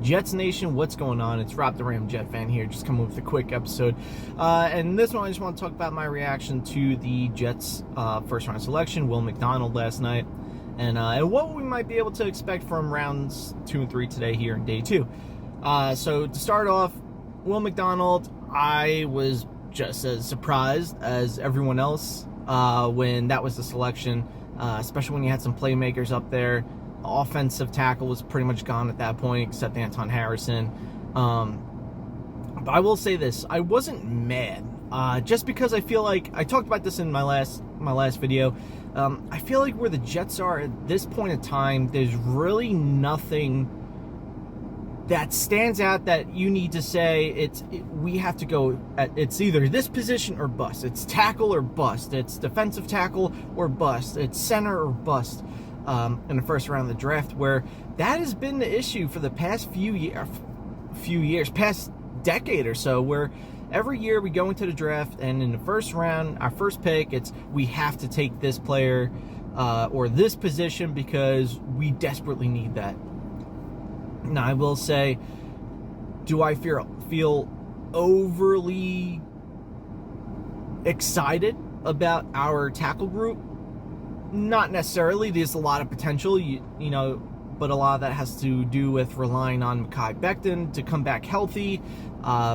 Jets Nation, what's going on? It's Rob the Ram Jet fan here, just coming with a quick episode. And this one, I just want to talk about my reaction to the Jets' first round selection, Will Mcdonald last night, and what we might be able to expect from rounds 2 and 3 today here in day 2. So to start off, Will Mcdonald, I was just as surprised as everyone else when that was the selection, especially when you had some playmakers up there. Offensive tackle was pretty much gone at that point, except Anton Harrison. But I will say this: I wasn't mad, just because I feel like I talked about this in my last video. I feel like where the Jets are at this point in time, there's really nothing that stands out that you need to say we have to go at, it's either this position or bust. It's tackle or bust. It's defensive tackle or bust. It's center or bust. In the first round of the draft, where that has been the issue for the past few years, past decade or so, where every year we go into the draft and in the first round, our first pick, it's we have to take this player or this position because we desperately need that. Now, I will say, do I feel overly excited about our tackle group? Not necessarily. There's a lot of potential, you know, but a lot of that has to do with relying on Mekhi Becton to come back healthy,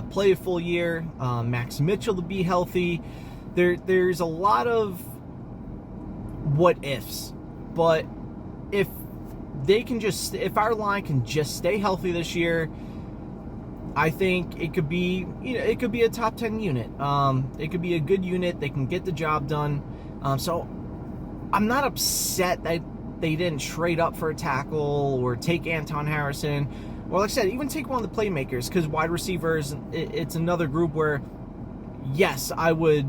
play a full year, Max Mitchell to be healthy. There's a lot of what ifs, but if our line can just stay healthy this year, I think it could be, it could be a top 10 unit. It could be a good unit. They can get the job done. So I'm not upset that they didn't trade up for a tackle or take Anton Harrison, or like I said, even take one of the playmakers, because wide receivers, it's another group where, yes, I would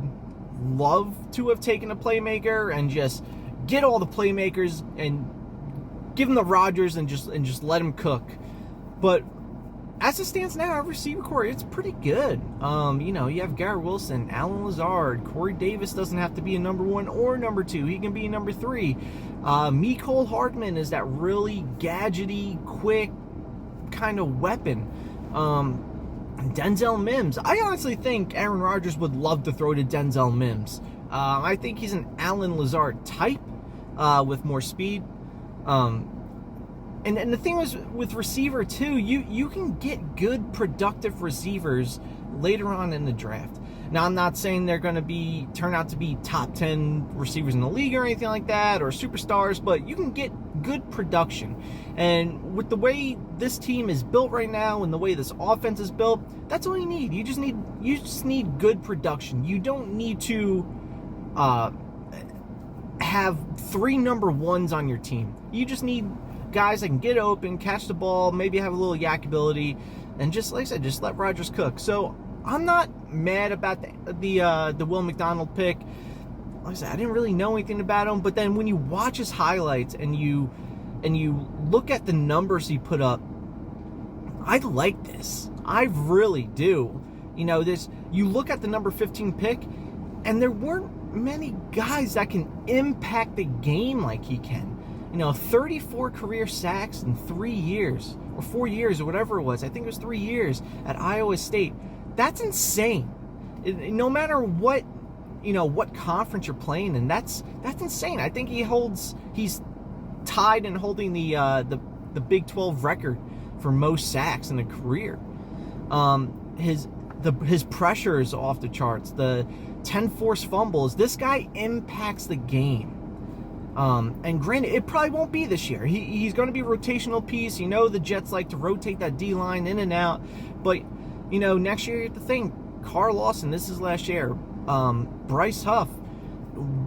love to have taken a playmaker and just get all the playmakers and give them the Rodgers and just let them cook. But as it stands now, our receiver core, it's pretty good. You have Garrett Wilson, Alan Lazard, Corey Davis doesn't have to be a number 1 or number 2. He can be a number 3. Mecole Hardman is that really gadgety, quick kind of weapon. Denzel Mims. I honestly think Aaron Rodgers would love to throw to Denzel Mims. I think he's an Alan Lazard type with more speed. And the thing was with receiver too, you can get good productive receivers later on in the draft. Now, I'm not saying they're going to turn out to be top 10 receivers in the league or anything like that, or superstars, but you can get good production. And with the way this team is built right now and the way this offense is built, that's all you need. You just need good production. You don't need to have 3 number 1s on your team. You just need guys that can get open, catch the ball, maybe have a little yak ability, and just like I said, just let Rodgers cook. So I'm not mad about the Will Mcdonald pick. Like I said, I didn't really know anything about him, but then when you watch his highlights and you look at the numbers he put up, I like this. I really do. You look at the number 15 pick, and there weren't many guys that can impact the game like he can. 34 career sacks in 3 years, or 4 years, or whatever it was. I think it was 3 years at Iowa State. That's insane. No matter what, what conference you're playing in, that's insane. I think he's tied in holding the Big 12 record for most sacks in a career. His pressure is off the charts. The 10 forced fumbles. This guy impacts the game. And granted, it probably won't be this year. He's going to be a rotational piece. The Jets like to rotate that D-line in and out. But, next year you have to think, Carl Lawson, this is last year. Bryce Huff,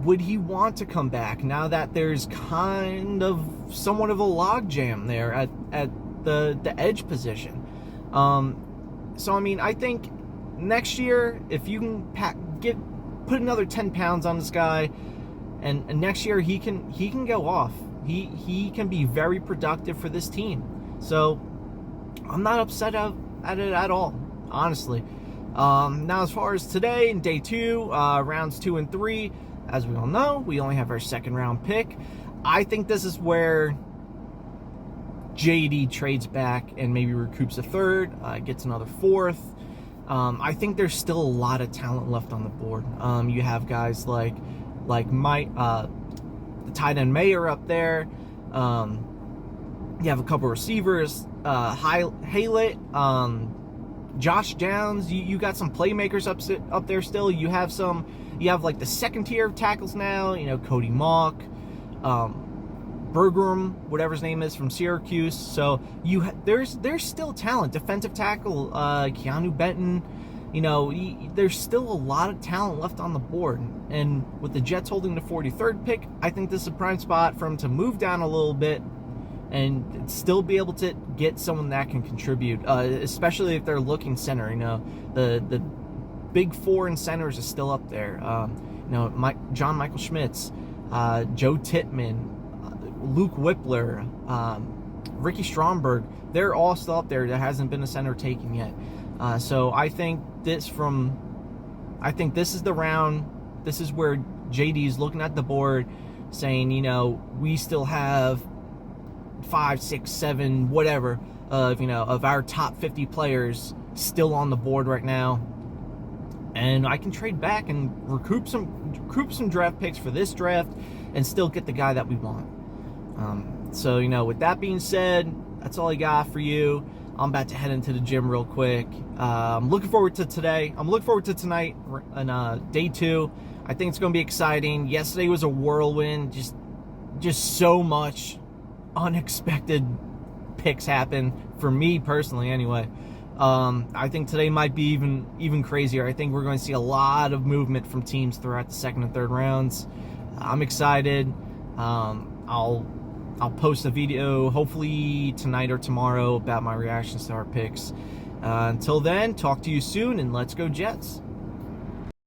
would he want to come back now that there's kind of somewhat of a logjam there at the edge position? So, I think next year, if you can put another 10 pounds on this guy, and next year he can go off. He can be very productive for this team. So I'm not upset at it at all, honestly. Now, as far as today, in day 2, rounds 2 and 3, as we all know, we only have our second round pick. I think this is where JD trades back and maybe recoups a third, gets another fourth. I think there's still a lot of talent left on the board. You have guys like Mike, the tight end Mayer up there. You have a couple receivers, Haylett, Josh Downs. You got some playmakers up there still. You have like the second tier of tackles now. You know, Cody Mock, Bergeron, whatever his name is, from Syracuse. So there's still talent. Defensive tackle, Keanu Benton. You know, there's still a lot of talent left on the board. And with the Jets holding the 43rd pick, I think this is a prime spot for him to move down a little bit and still be able to get someone that can contribute, especially if they're looking center. You know, the big four in centers is still up there. You know, John Michael Schmitz, Joe Tittman, Luke Whippler, Ricky Stromberg. They're all still up there. There hasn't been a center taken yet. So I think this is the round. This is where JD is looking at the board, saying, you know, we still have 5, 6, 7, whatever of our top 50 players still on the board right now, and I can trade back and recoup some draft picks for this draft and still get the guy that we want. So, you know, with that being said, that's all I got for you. I'm about to head into the gym real quick. I'm looking forward to today. I'm looking forward to tonight and day 2. I think it's going to be exciting. Yesterday was a whirlwind. Just so much unexpected picks happen for me personally anyway. I think today might be even crazier. I think we're going to see a lot of movement from teams throughout the second and third rounds. I'm excited. I'll post a video hopefully tonight or tomorrow about my reactions to our picks. Until then, talk to you soon, and let's go Jets.